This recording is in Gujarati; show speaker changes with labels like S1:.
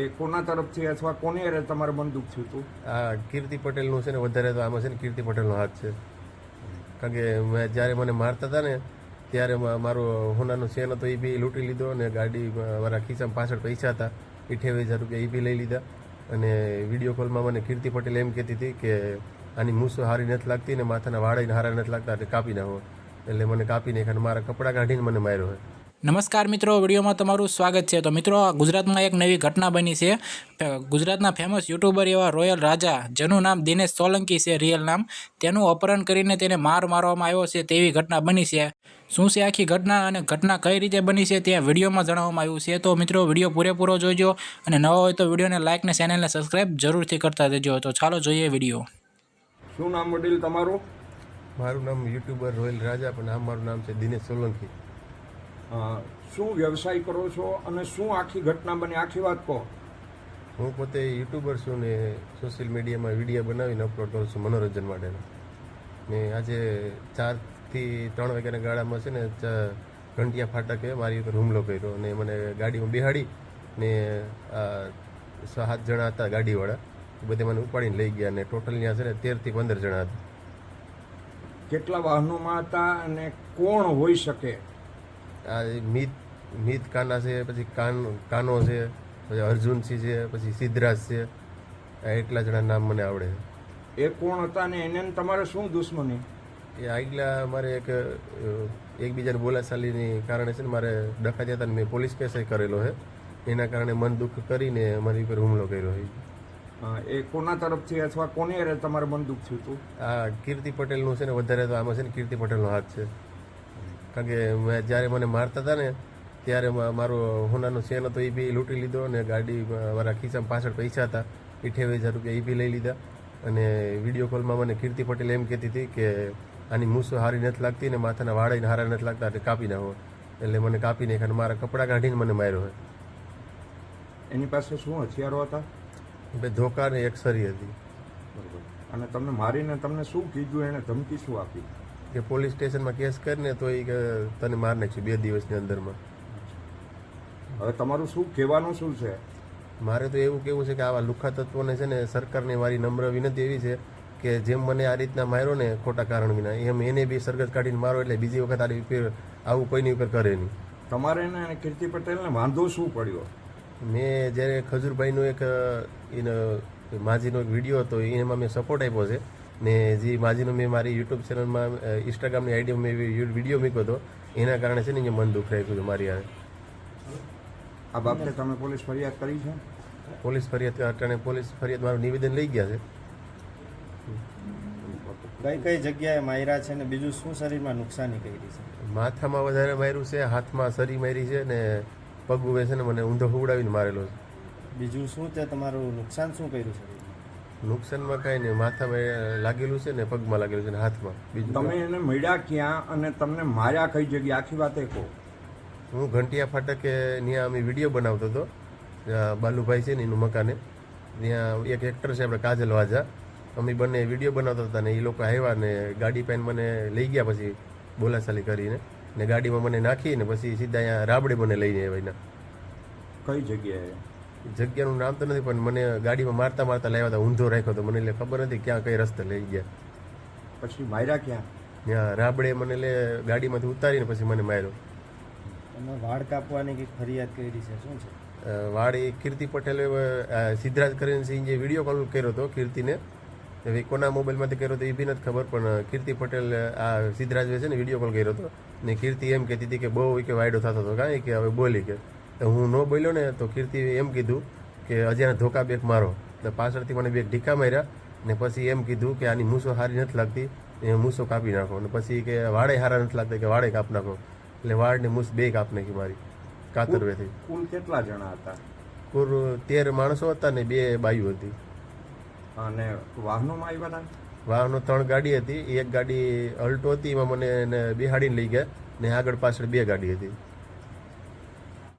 S1: એ કોના તરફથી અથવા કોની હારે તમારે બંદૂક થયું હતું?
S2: આ કીર્તિ પટેલનું છે ને, વધારે તો આમાં છે ને કીર્તિ પટેલનો હાથ છે. કારણ કે મેં જ્યારે મને મારતા હતા ને ત્યારે મારો હોનાનો ચેન હતો એ બી લૂંટી લીધો, અને ગાડી મારા ખિસ્સામાં પાછળ પૈસા હતા 28,000 રૂપિયા એ બી લઈ લીધા. અને વિડીયો કોલમાં મને કીર્તિ પટેલ એમ કહેતી હતી કે આની મૂસો હારી નથી લાગતી ને માથાના વાળાઈને હારા નથી લાગતા એટલે કાપી નાખો. એટલે મને કાપી નાખ્યા અને મારા કપડાં કાઢીને મને માર્યો છે.
S3: નમસ્કાર મિત્રો, વિડીયોમાં તમારું સ્વાગત છે. તો મિત્રો, ગુજરાતમાં એક નવી ઘટના બની છે. ગુજરાતના ફેમસ યુટ્યુબર એવા રોયલ રાજા, જેનું નામ દિનેશ સોલંકી છે રિયલ નામ, તેનું અપહરણ કરીને તેને મારવામાં આવ્યો છે તેવી ઘટના બની છે. શું છે આખી ઘટના અને ઘટના કઈ રીતે બની છે ત્યાં વિડીયોમાં જણાવવામાં આવ્યું છે. તો મિત્રો, વિડીયો પૂરેપૂરો જોઈજો અને નવા હોય તો વિડીયોને લાઇક ને ચેનલને સબસ્ક્રાઈબ જરૂરથી કરતા દેજો. તો ચાલો જોઈએ વિડીયો.
S1: શું નામ વડીલ તમારું?
S2: મારું નામ યુટ્યુબર રોયલ રાજા, પણ આમ મારું નામ છે દિનેશ સોલંકી.
S1: શું વ્યવસાય કરો છો અને શું આખી ઘટના બની, આખી વાત કહો.
S2: હું પોતે યુટ્યુબર છું ને સોશિયલ મીડિયામાં વિડીયો બનાવીને અપલોડ કરું છું મનોરંજન માટેના. ને આજે 4 થી 3 વાગ્યાના ગાળામાં છે ને ઘંટિયા ફાટકે મારી ઉપર હુમલો કર્યો અને મને ગાડીમાં બેહાડી ને 7 જણા હતા ગાડીવાળા, બધે મને ઉપાડીને લઈ ગયા. ને ટોટલ ત્યાં છે ને 13 થી 15 જણા હતા.
S1: કેટલા વાહનોમાં હતા અને કોણ હોઈ શકે?
S2: આ મીત કાના છે, પછી કાનો છે, પછી અર્જુનસિંહ છે, પછી સિદ્ધરાજ છે. આ એટલા જણા નામ મને આવડે છે.
S1: એ કોણ હતા ને એને તમારે શું દુશ્મની?
S2: એ આગલા મારે એકબીજાને બોલાચાલીની કારણે છે ને મારે ડખાત્યા હતા ને મેં પોલીસ કેસ કરેલો છે. એના કારણે મન દુઃખ કરીને મારી ઉપર હુમલો કર્યો છે.
S1: એ કોના તરફથી અથવા કોની હારે તમારે બંદૂક થયું હતું?
S2: આ કીર્તિ પટેલનું છે ને, વધારે તો આમાં છે ને કીર્તિ પટેલનો હાથ છે. કારણ કે મેં જ્યારે મને મારતા હતા ને ત્યારે મારો હોનાનો ચેન હતો એ બી લૂંટી લીધો, અને ગાડી મારા ખિસ્સામાં પાછળ પૈસા હતા 28,000 રૂપિયા એ બી લઈ લીધા. અને વિડીયો કોલમાં મને કીર્તિ પટેલ એમ કહેતી હતી કે આની મૂસો હારી નથી લાગતી ને માથાના વાળાઈને હારા નથી લાગતા એટલે કાપી નાખો. એટલે મને કાપી નાખ્યા અને મારા કપડાં કાઢીને મને માર્યો છે.
S1: એની પાસે શું હથિયારો હતા?
S2: બે ધોકા ને એક સરી હતી.
S1: બરાબર. અને તમને મારીને તમને શું કીધું, એને ધમકી શું આપી?
S2: કે પોલીસ સ્ટેશનમાં કેસ કરીને તો એ કે તને માર નાખશું 2 દિવસની અંદરમાં.
S1: હવે તમારું શું કહેવાનું શું છે?
S2: મારે તો એવું કેવું છે કે આવા લુખ્ખા તત્વોને છે ને સરકારને મારી નમ્ર વિનંતી એવી છે કે જેમ મને આ રીતના માર્યો ને ખોટા કારણ વિના, એમ એને બી સરગત કાઢીને મારો એટલે બીજી વખત આવું કોઈની ઉપર કરે નહીં.
S1: તમારે એને કીર્તિ પટેલને વાંધો શું પડ્યો?
S2: મેં જ્યારે ખજૂરભાઈનો એક એનો માજીનો એક વિડીયો હતો એમાં મેં સપોર્ટ આપ્યો છે. ને જે માજીનો મેં મારી યુટ્યુબ ચેનલમાં ઇન્સ્ટાગ્રામની આઈડીમાં મેં વિડીયો મૂક્યો હતો, એના કારણે છે ને અહીંયા મન દુઃખ રાખ્યું છે મારી યારે.
S1: આ બાબતે તમે પોલીસ ફરિયાદ કરી છે?
S2: પોલીસ ફરિયાદ મારું નિવેદન લઈ ગયા છે.
S4: કઈ કઈ જગ્યાએ માર્યા છે ને બીજું શું શરીરમાં નુકસાની કરી છે?
S2: માથામાં વધારે માર્યું છે, હાથમાં સરી મારી છે, ને પગ ઉભે છે ને મને ઊંધો હુવડાવીને મારેલો છે.
S4: બીજું શું છે તમારું નુકસાન શું કર્યું છે?
S2: નુકસાનમાં કાંઈ નહીં, માથામાં લાગેલું છે ને પગમાં લાગેલું છે ને હાથમાં. બીજું
S1: તમે એને મળ્યા ક્યાં અને તમને માર્યા કઈ જગ્યાએ, આખી વાત એ કહો.
S2: હું ઘંટિયા ફાટકે ત્યાં અમે વિડીયો બનાવતો હતો, બાલુભાઈ છે ને એનું મકાને. ત્યાં એક એક્ટર છે આપણે કાજલ વાજા, અમે બંને વિડીયો બનાવતા હતા ને એ લોકો આવ્યા ને ગાડી પાઈને મને લઈ ગયા, પછી બોલાચાલી કરીને ને ગાડીમાં મને નાખીને પછી સીધા અહીંયા રાબડે મને લઈને આવ્યા.
S1: કઈ જગ્યાએ?
S2: જગ્યાનું નામ તો નથી, પણ મને ગાડીમાં મારતા લાવ્યા હતા, ઊંધો રાખ્યો હતો મને, એટલે ખબર નથી ક્યાં કઈ રસ્તે લઈ ગયા.
S1: પછી માર્યા ક્યાં?
S2: ત્યાં રાબડે મને ગાડીમાંથી ઉતારીને પછી મને માર્યો.
S4: તમે વાળ કાપવાની કંઈક ફરિયાદ કરી છે, શું છે?
S2: વાળ એ કીર્તિ પટેલે સિદ્ધરાજ કરીને જે વિડીયો કોલ કર્યો હતો કીર્તિને, હવે કોના મોબાઈલમાંથી કર્યો હતો એ બી નથી ખબર, પણ કીર્તિ પટેલ આ સિદ્ધરાજ છે ને વિડીયો કોલ કર્યો હતો ને કીર્તિ એમ કહેતી હતી કે બહુ કે વાયડો થતો હતો, કાંઈ કે હવે બોલી કે હું ન બોલ્યો ને તો કીર્તિ એમ કીધું કે અજાના ધોકા બેક મારો. ને પાછળથી મને 2 ઢીકા માર્યા ને પછી એમ કીધું કે આની મૂસો હારી નથી લાગતી, એ મૂસો કાપી નાખો. ને પછી કે વાળે હારા નથી લાગતા કે વાળે કાપ નાખો. એટલે વાળ ને મૂસ 2 કાપ નાખી મારી કાતરવેથી.
S1: કુલ કેટલા જણા હતા?
S2: કુલ 13 માણસો હતા ને 2 બાઈઓ હતી.
S1: અને વાહનોમાં આવ્યા હતા?
S2: વાહનો 3 ગાડી હતી. એક ગાડી અલ્ટો હતી, એમાં મને બેહાડીને લઈ ગયા ને આગળ પાછળ 2 ગાડી હતી.